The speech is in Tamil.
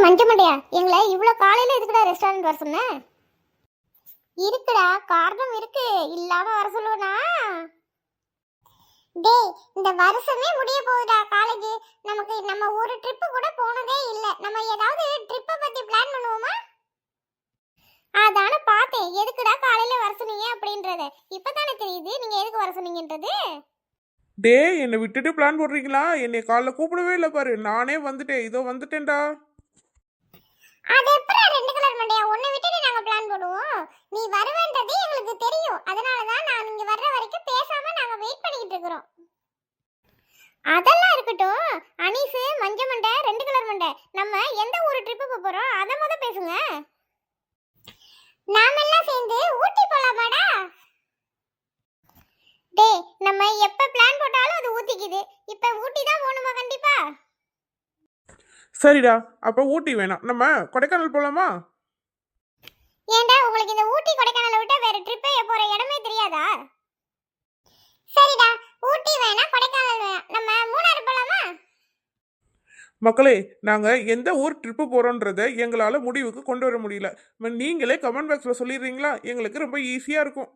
மஞ்ச மண்டையா, எங்களை இவ்வளோ காலையில எதுக்குடா ரெஸ்டாரண்ட் வர சொன்ன? இருக்குடா, காரணம் இருக்கு, இல்லாம வர சொல்லுவனா? டேய், இந்த வருஷமே முடிய போகுதா காலேஜ். நம்ம ஒரு ட்ரிப் கூட போனதே இல்ல. நம்ம ஏதாவது ட்ரிப்பை பத்தி பிளான் பண்ணுவோமா? அதான பார்த்தேன், எதுக்குடா காலையில வர சொன்னீங்க அப்படின்றத. இப்பதானே தெரியுது நீங்க எதுக்கு வர சொன்னீங்கன்றது. டே, என்னை விட்டுட்டு பிளான் போடுறீங்களா? என்னை காலைல கூப்பிடவே இல்லை பாரு. நானே வந்துட்டேன், இதோ வந்துட்டேன்டா. அது எப்பறம் ரெண்டு கலர் மண்டையா, உன்னை விட்டுட்டு நாங்க பிளான் போடுவோம்? நீ வருவேன்றது எங்களுக்கு தெரியும். அதனால தான் நான் இங்க வர்ற வரைக்கும் பேசாம நாங்க வெயிட் பண்ணிட்டு இருக்கோம். அதெல்லாம் இருக்கட்டும். அனீஸ், மஞ்ச மண்டை, ரெண்டு கலர் மண்டை, நம்ம எந்த ஒரு ட்ரிப்பு போறோம் அத முத பேசுங்க. நாம எல்லாம் சேர்ந்து ஊட்டி போலாமாடா? டேய், நம்ம எப்ப பிளான் போட்டாலும் அது ஊட்டிக்குது. இப்ப ஊட்டி தான் போணுமா கண்டிப்பா? சரிடா, அப்போ ஊட்டி வேணாம், நம்ம கொடைக்கானல் போலாமா? ஏன்டா, உங்களுக்கு இந்த ஊட்டி கொடைக்கானலை விட்டா வேற ட்ரிப்பே போற இடமே தெரியாதா? சரிடா, ஊட்டி வேணா, கொடைக்கானல் வேணா, நம்ம மூணாறு போலாமா? மக்களே, நாங்கள் எந்த ஊர் ட்ரிப்பு போகிறோன்றதை எங்களால் முடிவுக்கு கொண்டு வர முடியல. நீங்களே கமெண்ட் பாக்ஸில் சொல்லிடுறீங்களா? எங்களுக்கு ரொம்ப ஈஸியாக இருக்கும்.